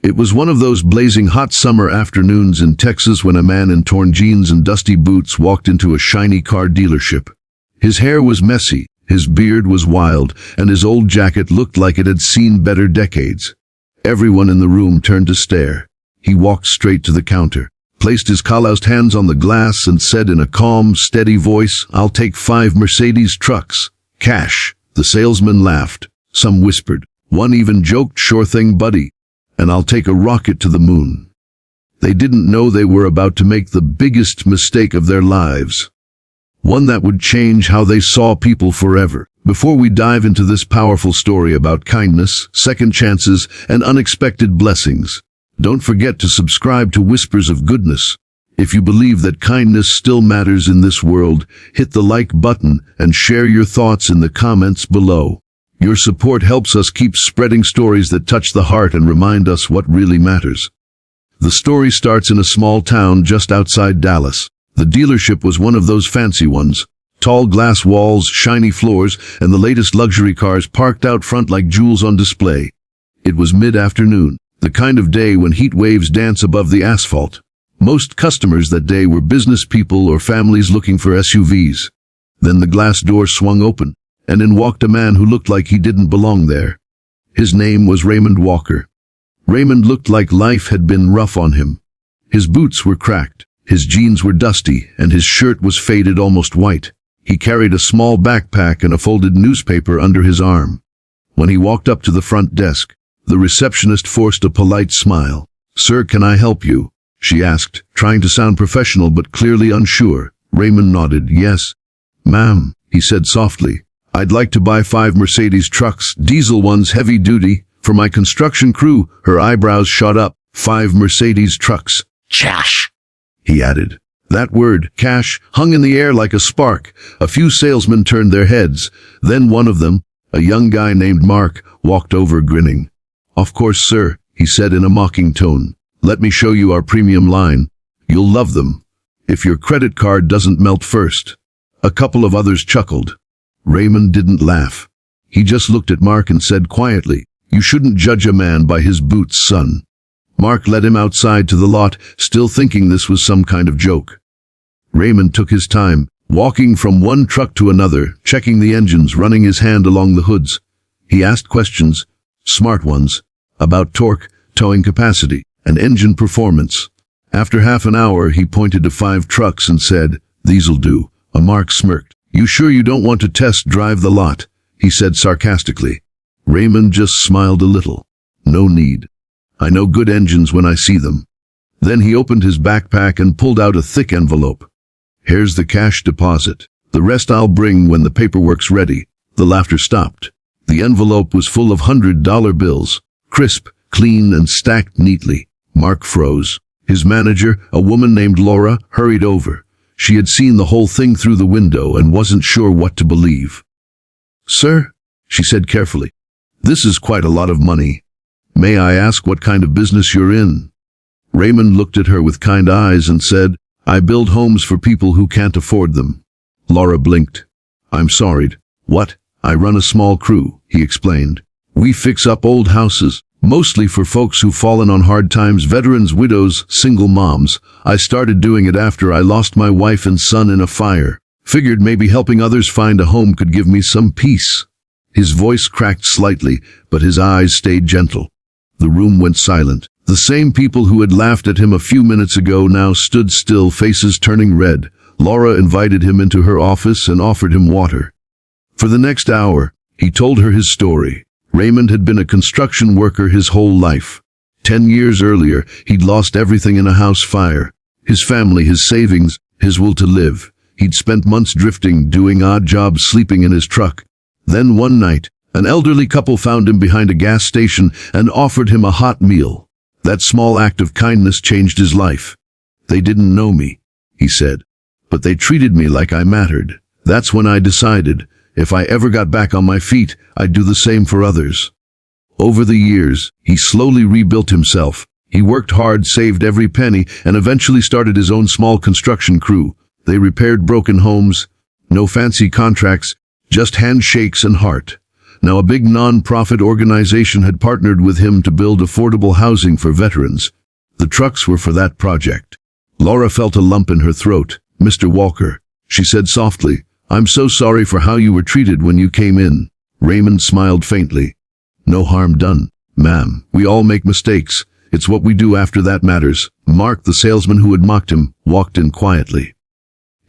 It was one of those blazing hot summer afternoons in Texas when a man in torn jeans and dusty boots walked into a shiny car dealership. His hair was messy, his beard was wild, and his old jacket looked like it had seen better decades. Everyone in the room turned to stare. He walked straight to the counter, placed his calloused hands on the glass, and said in a calm, steady voice, "I'll take 5 Mercedes trucks. Cash." The salesman laughed. Some whispered. One even joked, "Sure thing, buddy. And I'll take a rocket to the moon." They didn't know they were about to make the biggest mistake of their lives. One that would change how they saw people forever. Before we dive into this powerful story about kindness, second chances, and unexpected blessings, don't forget to subscribe to Whispers of Goodness. If you believe that kindness still matters in this world, hit the like button and share your thoughts in the comments below. Your support helps us keep spreading stories that touch the heart and remind us what really matters. The story starts in a small town just outside Dallas. The dealership was one of those fancy ones. Tall glass walls, shiny floors, and the latest luxury cars parked out front like jewels on display. It was mid-afternoon, the kind of day when heat waves dance above the asphalt. Most customers that day were business people or families looking for SUVs. Then the glass door swung open, and in walked a man who looked like he didn't belong there. His name was Raymond Walker. Raymond looked like life had been rough on him. His boots were cracked, his jeans were dusty, and his shirt was faded almost white. He carried a small backpack and a folded newspaper under his arm. When he walked up to the front desk, the receptionist forced a polite smile. "Sir, can I help you?" she asked, trying to sound professional but clearly unsure. Raymond nodded. "Yes, ma'am," he said softly. "I'd like to buy 5 Mercedes trucks, diesel ones, heavy duty, for my construction crew." Her eyebrows shot up. 5 Mercedes trucks. "Cash," he added. That word, cash, hung in the air like a spark. A few salesmen turned their heads. Then one of them, a young guy named Mark, walked over grinning. "Of course, sir," he said in a mocking tone. "Let me show you our premium line. You'll love them. If your credit card doesn't melt first." A couple of others chuckled. Raymond didn't laugh. He just looked at Mark and said quietly, "You shouldn't judge a man by his boots, son." Mark led him outside to the lot, still thinking this was some kind of joke. Raymond took his time, walking from one truck to another, checking the engines, running his hand along the hoods. He asked questions, smart ones, about torque, towing capacity, and engine performance. After half an hour, he pointed to 5 trucks and said, "These'll do." Mark smirked. "You sure you don't want to test drive the lot?" he said sarcastically. Raymond just smiled a little. "No need. I know good engines when I see them." Then he opened his backpack and pulled out a thick envelope. "Here's the cash deposit. The rest I'll bring when the paperwork's ready." The laughter stopped. The envelope was full of $100 bills, crisp, clean, and stacked neatly. Mark froze. His manager, a woman named Laura, hurried over. She had seen the whole thing through the window and wasn't sure what to believe. "Sir," she said carefully, "this is quite a lot of money. May I ask what kind of business you're in?" Raymond looked at her with kind eyes and said, "I build homes for people who can't afford them." Laura blinked. "I'm sorry. What? I run a small crew," he explained. "We fix up old houses, mostly for folks who've fallen on hard times, veterans, widows, single moms. I started doing it after I lost my wife and son in a fire. Figured maybe helping others find a home could give me some peace." His voice cracked slightly, but his eyes stayed gentle. The room went silent. The same people who had laughed at him a few minutes ago now stood still, faces turning red. Laura invited him into her office and offered him water. For the next hour, he told her his story. Raymond had been a construction worker his whole life. 10 years earlier, he'd lost everything in a house fire. His family, his savings, his will to live. He'd spent months drifting, doing odd jobs, sleeping in his truck. Then one night, an elderly couple found him behind a gas station and offered him a hot meal. That small act of kindness changed his life. "They didn't know me," he said, "but they treated me like I mattered. That's when I decided, if I ever got back on my feet, I'd do the same for others." Over the years, he slowly rebuilt himself. He worked hard, saved every penny, and eventually started his own small construction crew. They repaired broken homes. No fancy contracts, just handshakes and heart. Now a big non-profit organization had partnered with him to build affordable housing for veterans. The trucks were for that project. Laura felt a lump in her throat. "Mr. Walker," she said softly, "I'm so sorry for how you were treated when you came in." Raymond smiled faintly. "No harm done, ma'am. We all make mistakes. It's what we do after that matters." Mark, the salesman who had mocked him, walked in quietly.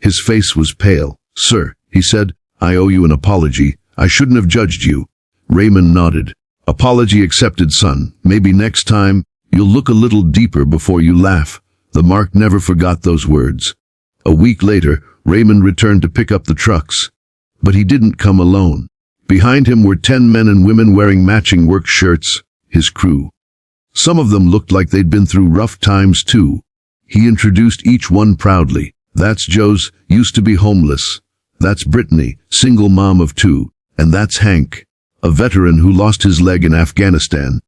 His face was pale. "Sir," he said, "I owe you an apology. I shouldn't have judged you." Raymond nodded. "Apology accepted, son. Maybe next time you'll look a little deeper before you laugh." The Mark never forgot those words. A week later, Raymond returned to pick up the trucks. But he didn't come alone. Behind him were 10 men and women wearing matching work shirts, his crew. Some of them looked like they'd been through rough times too. He introduced each one proudly. "That's Joe's, used to be homeless. That's Brittany, single mom of 2. And that's Hank, a veteran who lost his leg in Afghanistan."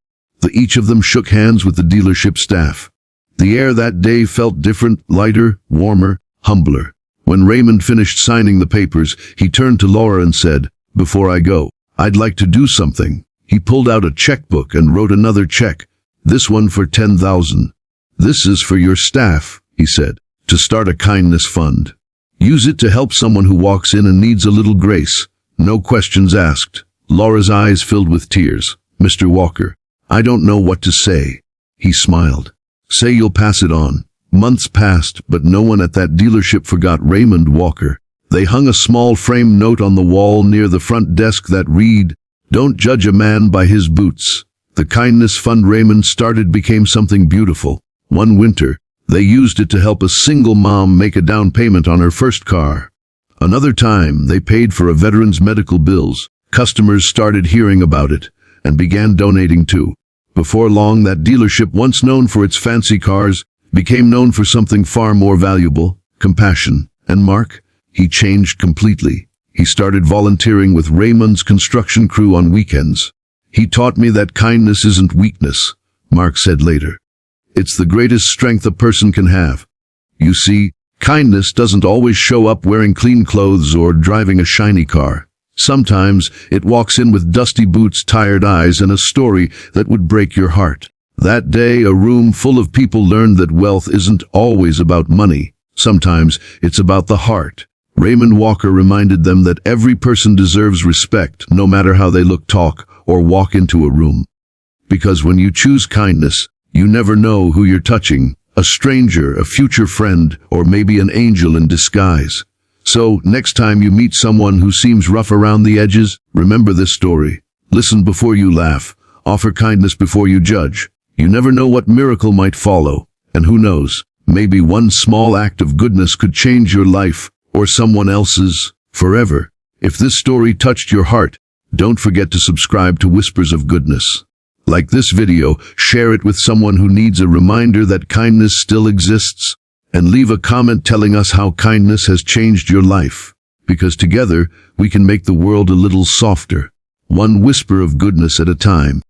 Each of them shook hands with the dealership staff. The air that day felt different, lighter, warmer, humbler. When Raymond finished signing the papers, he turned to Laura and said, "Before I go, I'd like to do something." He pulled out a checkbook and wrote another check. "This one for 10,000. This is for your staff," he said, "to start a kindness fund. Use it to help someone who walks in and needs a little grace. No questions asked." Laura's eyes filled with tears. "Mr. Walker, I don't know what to say." He smiled. "Say you'll pass it on." Months passed, but no one at that dealership forgot Raymond Walker. They hung a small framed note on the wall near the front desk that read, "Don't judge a man by his boots." The kindness fund Raymond started became something beautiful. One winter, they used it to help a single mom make a down payment on her first car. Another time, they paid for a veteran's medical bills. Customers started hearing about it and began donating too. Before long, that dealership, once known for its fancy cars, became known for something far more valuable: compassion. And Mark? He changed completely. He started volunteering with Raymond's construction crew on weekends. "He taught me that kindness isn't weakness," Mark said later. "It's the greatest strength a person can have." You see, kindness doesn't always show up wearing clean clothes or driving a shiny car. Sometimes it walks in with dusty boots, tired eyes, and a story that would break your heart. That day, a room full of people learned that wealth isn't always about money. Sometimes it's about the heart. Raymond Walker reminded them that every person deserves respect, no matter how they look, talk, or walk into a room. Because when you choose kindness, you never know who you're touching: a stranger, a future friend, or maybe an angel in disguise. So, next time you meet someone who seems rough around the edges, remember this story. Listen before you laugh. Offer kindness before you judge. You never know what miracle might follow. And who knows, maybe one small act of goodness could change your life, or someone else's, forever. If this story touched your heart, don't forget to subscribe to Whispers of Goodness. Like this video, share it with someone who needs a reminder that kindness still exists. And leave a comment telling us how kindness has changed your life. Because together, we can make the world a little softer. One whisper of goodness at a time.